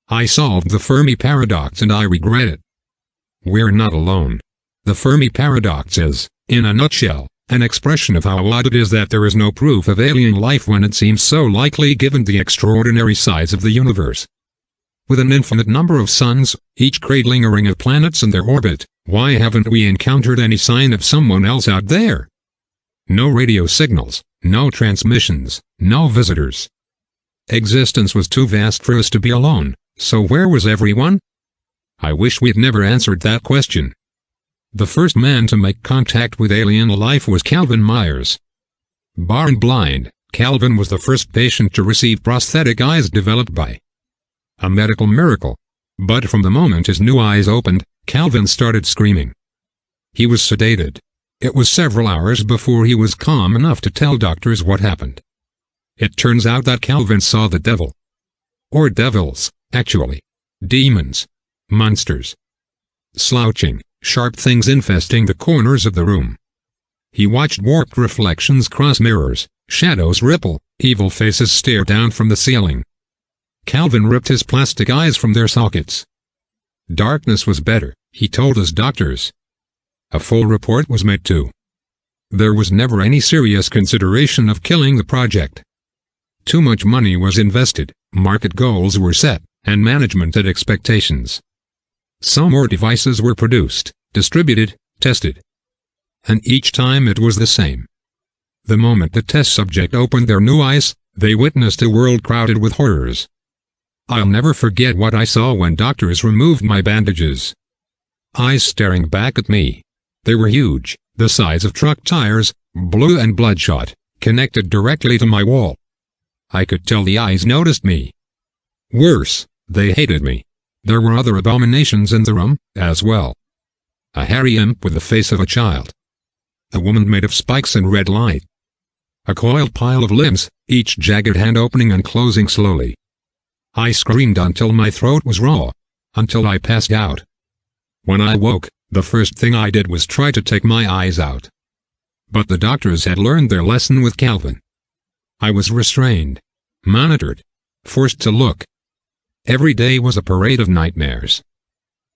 I solved the Fermi paradox and I regret it. We're not alone. The Fermi paradox is, in a nutshell, an expression of how odd it is that there is no proof of alien life when it seems so likely given the extraordinary size of the universe. With an infinite number of suns, each cradling a ring of planets in their orbit, why haven't we encountered any sign of someone else out there? No radio signals, no transmissions, no visitors. Existence was too vast for us to be alone, so where was everyone? I wish we'd never answered that question. The first man to make contact with alien life was Calvin Myers. Born blind, Calvin was the first patient to receive prosthetic eyes developed by a medical miracle. But from the moment his new eyes opened, Calvin started screaming. He was sedated. It was several hours before he was calm enough to tell doctors what happened. It turns out that Calvin saw the devil. Or devils, actually. Demons. Monsters. Slouching, sharp things infesting the corners of the room. He watched warped reflections cross mirrors, shadows ripple, evil faces stare down from the ceiling. Calvin ripped his plastic eyes from their sockets. Darkness was better, he told his doctors. A full report was made too. There was never any serious consideration of killing the project. Too much money was invested, market goals were set, and management had expectations. Some more devices were produced, distributed, tested. And each time it was the same. The moment the test subject opened their new eyes, they witnessed a world crowded with horrors. I'll never forget what I saw when doctors removed my bandages. Eyes staring back at me. They were huge, the size of truck tires, blue and bloodshot, connected directly to my wall. I could tell the eyes noticed me. Worse, they hated me. There were other abominations in the room, as well. A hairy imp with the face of a child. A woman made of spikes and red light. A coiled pile of limbs, each jagged hand opening and closing slowly. I screamed until my throat was raw, until I passed out. When I woke, the first thing I did was try to take my eyes out. But the doctors had learned their lesson with Calvin. I was restrained, monitored, forced to look. Every day was a parade of nightmares.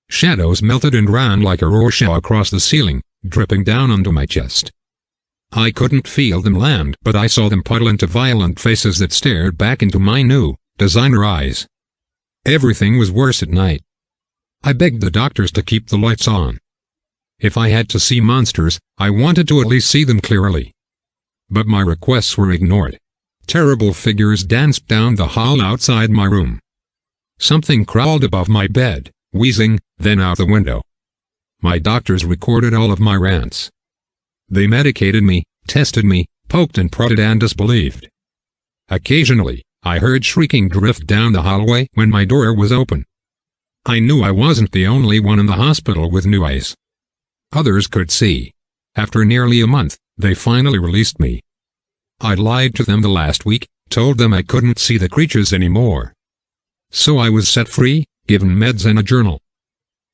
Shadows melted and ran like a Rorschach across the ceiling, dripping down onto my chest. I couldn't feel them land, but I saw them puddle into violent faces that stared back into my new, designer eyes. Everything was worse at night. I begged the doctors to keep the lights on. If I had to see monsters, I wanted to at least see them clearly. But my requests were ignored. Terrible figures danced down the hall outside my room. Something crawled above my bed, wheezing, then out the window. My doctors recorded all of my rants. They medicated me, tested me, poked and prodded and disbelieved. Occasionally, I heard shrieking drift down the hallway when my door was open. I knew I wasn't the only one in the hospital with new eyes. Others could see. After nearly a month, they finally released me. I lied to them the last week, told them I couldn't see the creatures anymore. So I was set free, given meds and a journal.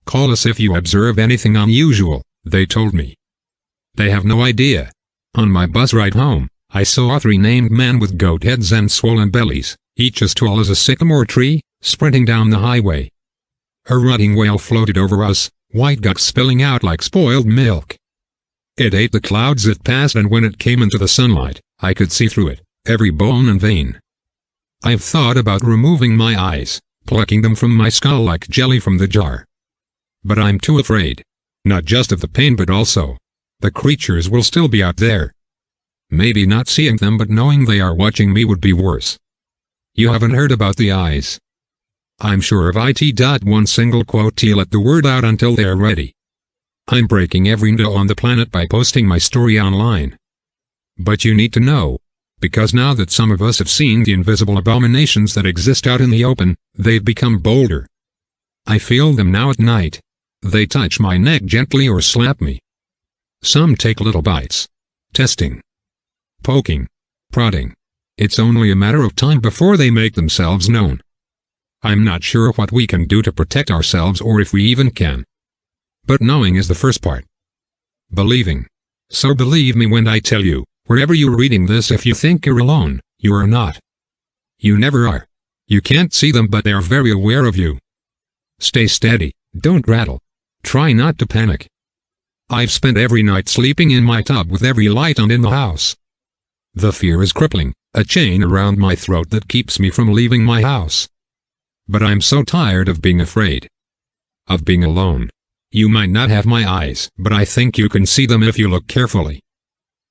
Call us if you observe anything unusual, they told me. They have no idea. On my bus ride home, I saw 3 named men with goat heads and swollen bellies, each as tall as a sycamore tree, sprinting down the highway. A rutting whale floated over us, white guts spilling out like spoiled milk. It ate the clouds it passed, and when it came into the sunlight, I could see through it, every bone and vein. I've thought about removing my eyes, plucking them from my skull like jelly from the jar. But I'm too afraid. Not just of the pain but also, the creatures will still be out there. Maybe not seeing them but knowing they are watching me would be worse. You haven't heard about the eyes. I'm sure of it. One single quote to let the word out until they're ready. I'm breaking every no on the planet by posting my story online. But you need to know. Because now that some of us have seen the invisible abominations that exist out in the open, they've become bolder. I feel them now at night. They touch my neck gently or slap me. Some take little bites. Testing. Poking. Prodding. It's only a matter of time before they make themselves known. I'm not sure what we can do to protect ourselves or if we even can. But knowing is the first part. Believing. So believe me when I tell you, wherever you're reading this, if you think you're alone, you are not. You never are. You can't see them, but they're very aware of you. Stay steady, don't rattle. Try not to panic. I've spent every night sleeping in my tub with every light on in the house. The fear is crippling, a chain around my throat that keeps me from leaving my house. But I'm so tired of being afraid. Of being alone. You might not have my eyes, but I think you can see them if you look carefully.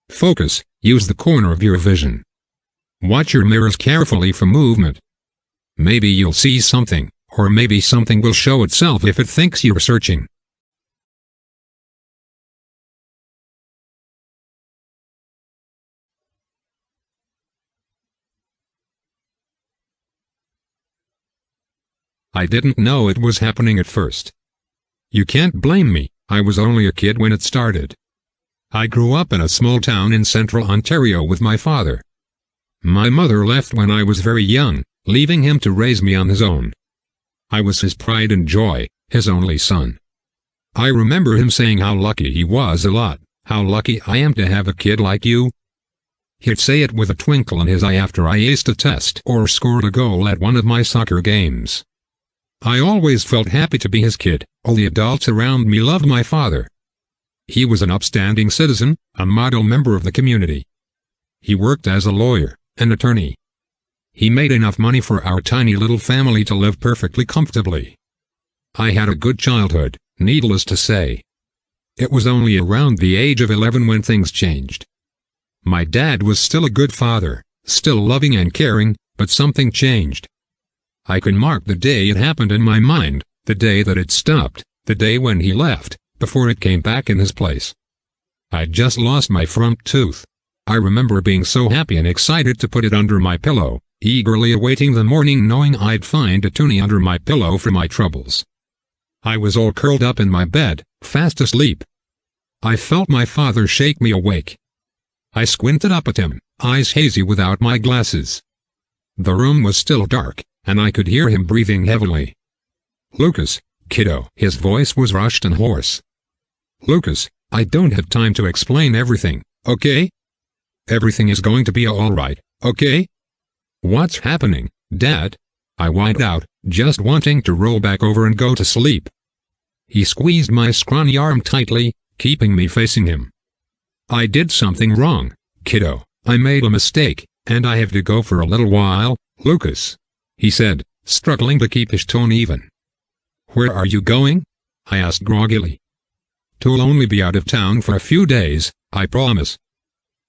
Focus, use the corner of your vision. Watch your mirrors carefully for movement. Maybe you'll see something, or maybe something will show itself if it thinks you're searching. I didn't know it was happening at first. You can't blame me, I was only a kid when it started. I grew up in a small town in central Ontario with my father. My mother left when I was very young, leaving him to raise me on his own. I was his pride and joy, his only son. I remember him saying how lucky he was a lot, how lucky I am to have a kid like you. He'd say it with a twinkle in his eye after I aced a test or scored a goal at one of my soccer games. I always felt happy to be his kid. All the adults around me loved my father. He was an upstanding citizen, a model member of the community. He worked as a lawyer, an attorney. He made enough money for our tiny little family to live perfectly comfortably. I had a good childhood, needless to say. It was only around the age of 11 when things changed. My dad was still a good father, still loving and caring, but something changed. I can mark the day it happened in my mind, the day that it stopped, the day when he left, before it came back in his place. I'd just lost my front tooth. I remember being so happy and excited to put it under my pillow, eagerly awaiting the morning knowing I'd find a toonie under my pillow for my troubles. I was all curled up in my bed, fast asleep. I felt my father shake me awake. I squinted up at him, eyes hazy without my glasses. The room was still dark, and I could hear him breathing heavily. "Lucas, kiddo," his voice was rushed and hoarse. "Lucas, I don't have time to explain everything, okay? Everything is going to be all right, okay?" "What's happening, Dad?" I whined out, just wanting to roll back over and go to sleep. He squeezed my scrawny arm tightly, keeping me facing him. "I did something wrong, kiddo. I made a mistake, and I have to go for a little while, Lucas," he said, struggling to keep his tone even. "Where are you going?" I asked groggily. "To'll only be out of town for a few days, I promise.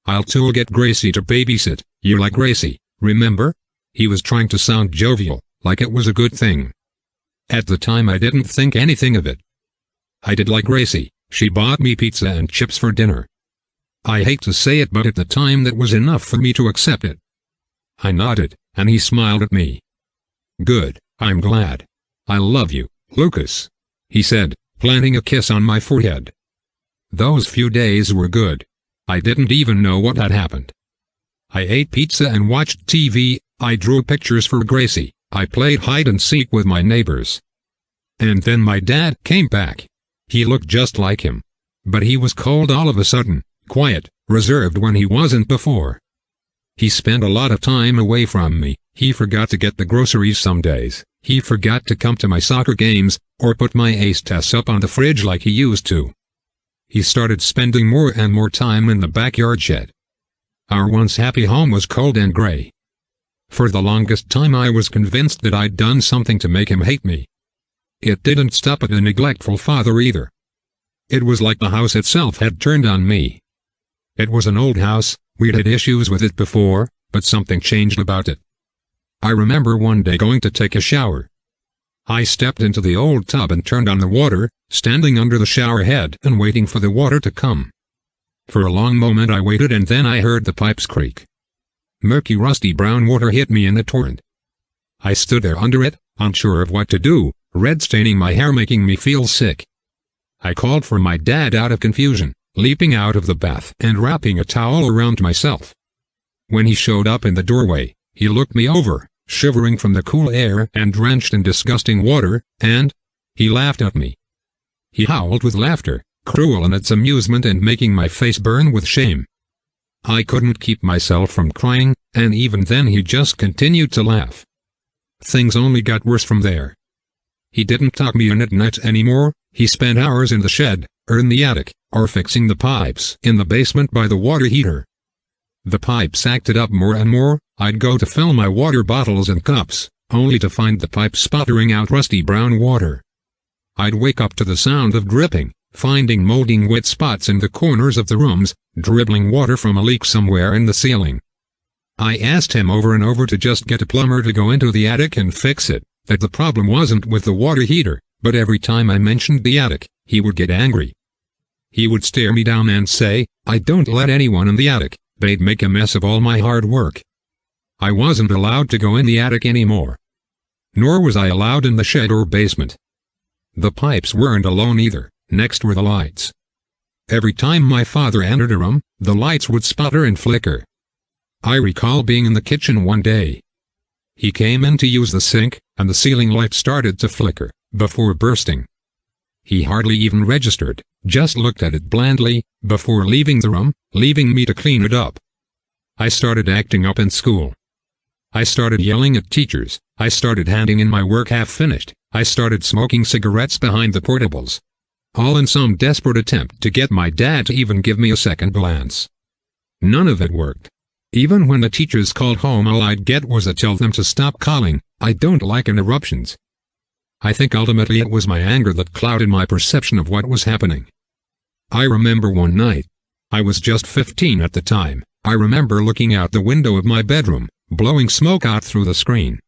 I'll get Gracie to babysit. You like Gracie, remember?" He was trying to sound jovial, like it was a good thing. At the time I didn't think anything of it. I did like Gracie. She bought me pizza and chips for dinner. I hate to say it, but at the time that was enough for me to accept it. I nodded, and he smiled at me. "Good, I'm glad. I love you, Lucas," he said, planting a kiss on my forehead. Those few days were good. I didn't even know what had happened. I ate pizza and watched TV, I drew pictures for Gracie, I played hide-and-seek with my neighbors. And then my dad came back. He looked just like him. But he was cold all of a sudden, quiet, reserved when he wasn't before. He spent a lot of time away from me. He forgot to get the groceries some days. He forgot to come to my soccer games, or put my ace tests up on the fridge like he used to. He started spending more and more time in the backyard shed. Our once happy home was cold and gray. For the longest time I was convinced that I'd done something to make him hate me. It didn't stop at a neglectful father either. It was like the house itself had turned on me. It was an old house, we'd had issues with it before, but something changed about it. I remember one day going to take a shower. I stepped into the old tub and turned on the water, standing under the shower head and waiting for the water to come. For a long moment I waited, and then I heard the pipes creak. Murky rusty brown water hit me in a torrent. I stood there under it, unsure of what to do, red staining my hair making me feel sick. I called for my dad out of confusion, leaping out of the bath and wrapping a towel around myself. When he showed up in the doorway, he looked me over, shivering from the cool air and drenched in disgusting water, and he laughed at me. He howled with laughter, cruel in its amusement and making my face burn with shame. I couldn't keep myself from crying, and even then he just continued to laugh. things only got worse from there. He didn't tuck me in at night anymore. He spent hours in the shed, or in the attic, or fixing the pipes in the basement by the water heater. The pipes acted up more and more. I'd go to fill my water bottles and cups, only to find the pipes sputtering out rusty brown water. I'd wake up to the sound of dripping, finding molding wet spots in the corners of the rooms, dribbling water from a leak somewhere in the ceiling. I asked him over and over to just get a plumber to go into the attic and fix it, that the problem wasn't with the water heater, but every time I mentioned the attic, he would get angry. He would stare me down and say, "I don't let anyone in the attic, they'd make a mess of all my hard work." I wasn't allowed to go in the attic anymore. Nor was I allowed in the shed or basement. The pipes weren't alone either, next were the lights. Every time my father entered a room, the lights would sputter and flicker. I recall being in the kitchen one day. He came in to use the sink, and the ceiling light started to flicker, before bursting. He hardly even registered, just looked at it blandly, before leaving the room, leaving me to clean it up. I started acting up in school. I started yelling at teachers. I started handing in my work half-finished. I started smoking cigarettes behind the portables. All in some desperate attempt to get my dad to even give me a second glance. None of it worked. Even when the teachers called home, all I'd get was to tell them to stop calling. I don't like interruptions. I think ultimately it was my anger that clouded my perception of what was happening. I remember one night. I was just 15 at the time. I remember looking out the window of my bedroom, blowing smoke out through the screen.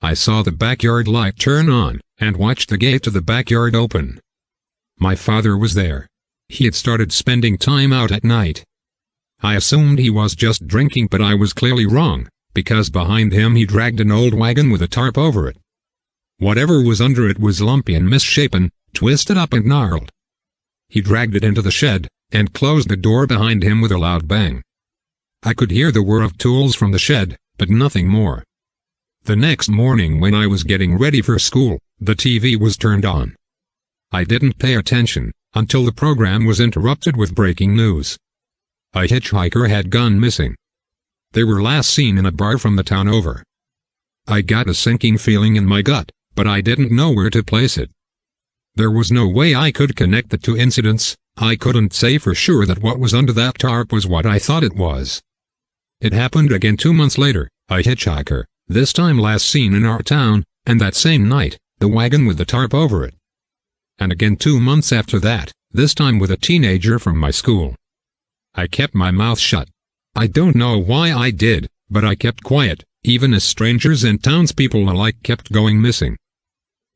I saw the backyard light turn on, and watched the gate to the backyard open. My father was there. He had started spending time out at night. I assumed he was just drinking, but I was clearly wrong, because behind him he dragged an old wagon with a tarp over it. Whatever was under it was lumpy and misshapen, twisted up and gnarled. He dragged it into the shed, and closed the door behind him with a loud bang. I could hear the whir of tools from the shed, but nothing more. The next morning when I was getting ready for school, the TV was turned on. I didn't pay attention, until the program was interrupted with breaking news. A hitchhiker had gone missing. They were last seen in a bar from the town over. I got a sinking feeling in my gut, but I didn't know where to place it. There was no way I could connect the two incidents. I couldn't say for sure that what was under that tarp was what I thought it was. It happened again 2 months later, a hitchhiker, this time last seen in our town, and that same night, the wagon with the tarp over it. And again 2 months after that, this time with a teenager from my school. I kept my mouth shut. I don't know why I did, but I kept quiet, even as strangers and townspeople alike kept going missing.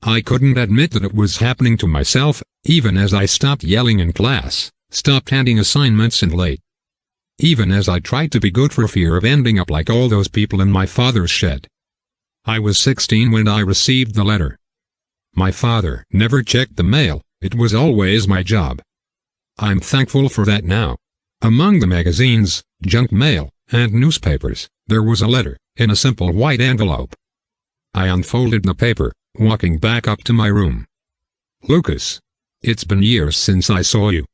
I couldn't admit that it was happening to myself, even as I stopped yelling in class, stopped handing assignments and late. Even as I tried to be good for fear of ending up like all those people in my father's shed. I was 16 when I received the letter. My father never checked the mail, it was always my job. I'm thankful for that now. Among the magazines, junk mail, and newspapers, there was a letter, in a simple white envelope. I unfolded the paper, walking back up to my room. Lucas, it's been years since I saw you.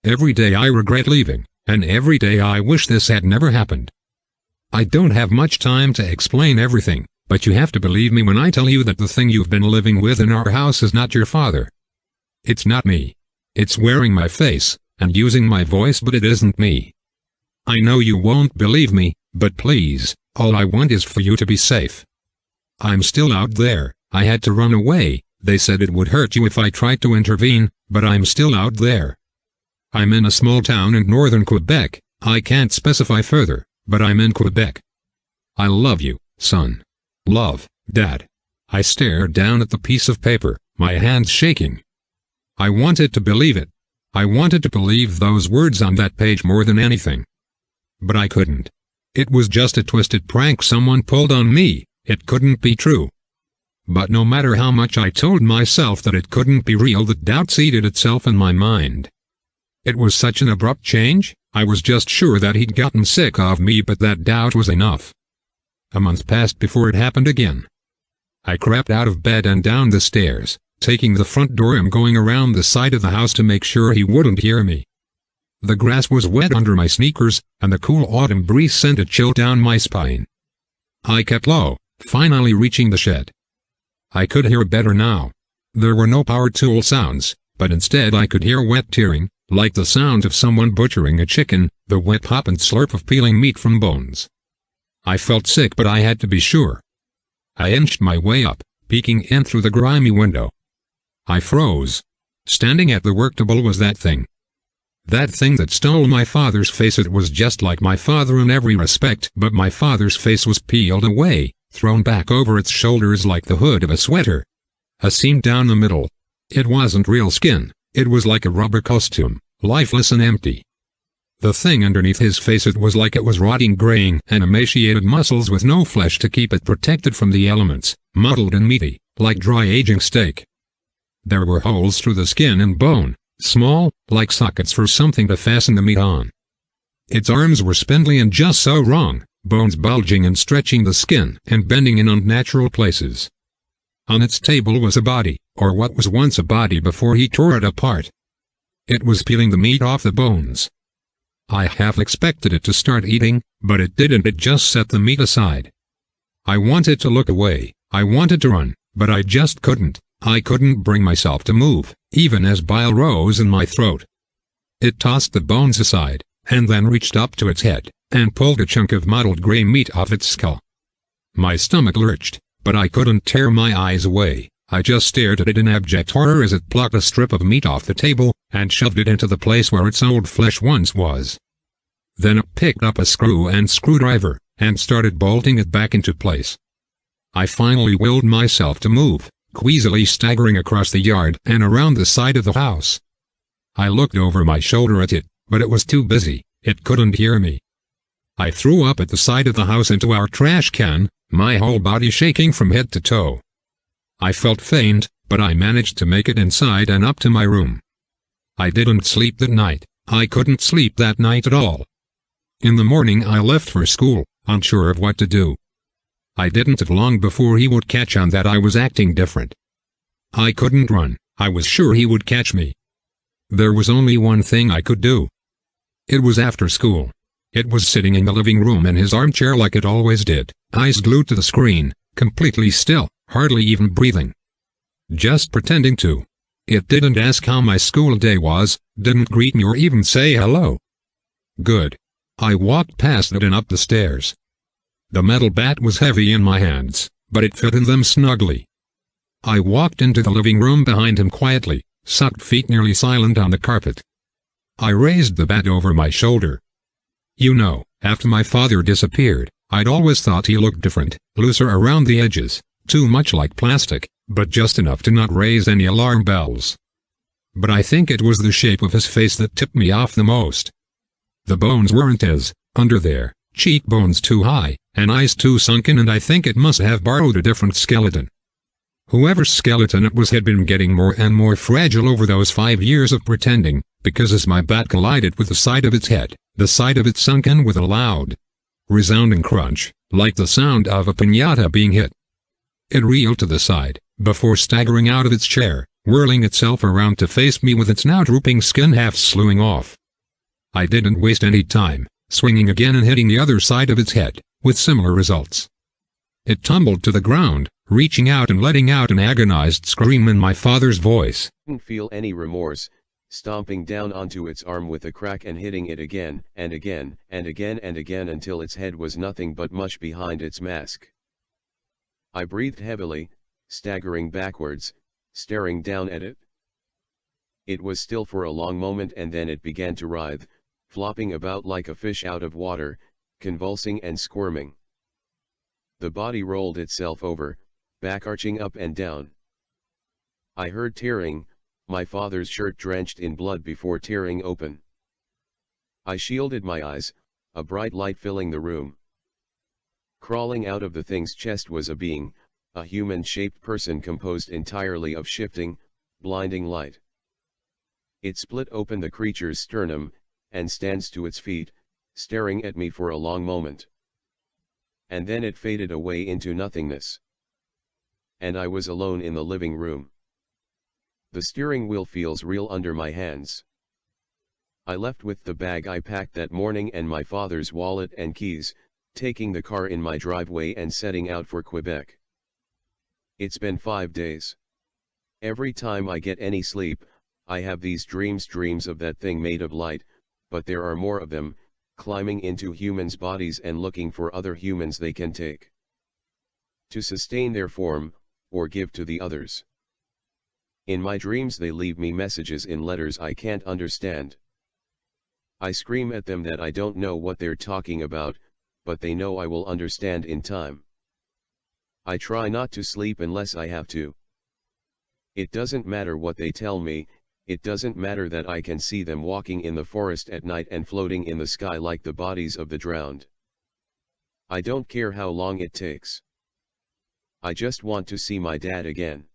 Every day I regret leaving, and every day I wish this had never happened. I don't have much time to explain everything, but you have to believe me when I tell you that the thing you've been living with in our house is not your father. It's not me. It's wearing my face, and using my voice, but it isn't me. I know you won't believe me, but please, all I want is for you to be safe. I'm still out there. I had to run away. They said it would hurt you if I tried to intervene, but I'm still out there. I'm in a small town in northern Quebec. I can't specify further, but I'm in Quebec. I love you, son. Love, Dad. I stared down at the piece of paper, my hands shaking. I wanted to believe it. I wanted to believe those words on that page more than anything. But I couldn't. It was just a twisted prank someone pulled on me. It couldn't be true. But no matter how much I told myself that it couldn't be real, the doubt seated itself in my mind. It was such an abrupt change. I was just sure that he'd gotten sick of me, but that doubt was enough. A month passed before it happened again. I crept out of bed and down the stairs, taking the front door and going around the side of the house to make sure he wouldn't hear me. The grass was wet under my sneakers, and the cool autumn breeze sent a chill down my spine. I kept low, finally reaching the shed. I could hear better now. There were no power tool sounds, but instead I could hear wet tearing, like the sound of someone butchering a chicken, the wet pop and slurp of peeling meat from bones. I felt sick, but I had to be sure. I inched my way up, peeking in through the grimy window. I froze. Standing at the work table was that thing. That thing that stole my father's face. It was just like my father in every respect, but my father's face was peeled away, thrown back over its shoulders like the hood of a sweater. A seam down the middle. It wasn't real skin, it was like a rubber costume, lifeless and empty. The thing underneath his face, it was like it was rotting, graying, and emaciated muscles with no flesh to keep it protected from the elements, muddled and meaty, like dry aging steak. There were holes through the skin and bone, small, like sockets for something to fasten the meat on. Its arms were spindly and just so wrong, bones bulging and stretching the skin and bending in unnatural places. On its table was a body, or what was once a body before he tore it apart. It was peeling the meat off the bones. I half expected it to start eating, but it didn't. It just set the meat aside. I wanted to look away, I wanted to run, but I just couldn't. I couldn't bring myself to move, even as bile rose in my throat. It tossed the bones aside, and then reached up to its head, and pulled a chunk of mottled gray meat off its skull. My stomach lurched, but I couldn't tear my eyes away. I just stared at it in abject horror as it plucked a strip of meat off the table, and shoved it into the place where its old flesh once was. Then it picked up a screw and screwdriver, and started bolting it back into place. I finally willed myself to move, queasily staggering across the yard and around the side of the house. I looked over my shoulder at it, but it was too busy, it couldn't hear me. I threw up at the side of the house into our trash can, my whole body shaking from head to toe. I felt faint, but I managed to make it inside and up to my room. I didn't sleep that night. I couldn't sleep that night at all. In the morning I left for school, unsure of what to do. I didn't have long before he would catch on that I was acting different. I couldn't run. I was sure he would catch me. There was only one thing I could do. It was after school. It was sitting in the living room in his armchair like it always did, eyes glued to the screen, completely still, hardly even breathing. Just pretending to. It didn't ask how my school day was, didn't greet me or even say hello. Good. I walked past it and up the stairs. The metal bat was heavy in my hands, but it fit in them snugly. I walked into the living room behind him quietly, sucked feet nearly silent on the carpet. I raised the bat over my shoulder. You know, after my father disappeared, I'd always thought he looked different, looser around the edges, too much like plastic, but just enough to not raise any alarm bells. But I think it was the shape of his face that tipped me off the most. The bones weren't as, under there, cheekbones too high, and eyes too sunken, and I think it must have borrowed a different skeleton. Whoever's skeleton it was had been getting more and more fragile over those 5 years of pretending, because as my bat collided with the side of its head, the side of it sunk in with a loud, resounding crunch, like the sound of a piñata being hit. It reeled to the side, before staggering out of its chair, whirling itself around to face me with its now drooping skin half slewing off. I didn't waste any time, swinging again and hitting the other side of its head, with similar results. It tumbled to the ground, reaching out and letting out an agonized scream in my father's voice. Didn't feel any remorse, stomping down onto its arm with a crack and hitting it again, and again, and again and again until its head was nothing but mush behind its mask. I breathed heavily, staggering backwards, staring down at it. It was still for a long moment and then it began to writhe, flopping about like a fish out of water, convulsing and squirming. The body rolled itself over, back arching up and down. I heard tearing, my father's shirt drenched in blood before tearing open. I shielded my eyes, a bright light filling the room. Crawling out of the thing's chest was a being, a human-shaped person composed entirely of shifting, blinding light. It split open the creature's sternum, and stands to its feet, staring at me for a long moment. And then it faded away into nothingness. And I was alone in the living room. The steering wheel feels real under my hands. I left with the bag I packed that morning and my father's wallet and keys, taking the car in my driveway and setting out for Quebec. It's been 5 days. Every time I get any sleep, I have these dreams of that thing made of light, but there are more of them, climbing into humans' bodies and looking for other humans they can take, to sustain their form, or give to the others. In my dreams they leave me messages in letters I can't understand. I scream at them that I don't know what they're talking about, but they know I will understand in time. I try not to sleep unless I have to. It doesn't matter what they tell me, it doesn't matter that I can see them walking in the forest at night and floating in the sky like the bodies of the drowned. I don't care how long it takes. I just want to see my dad again.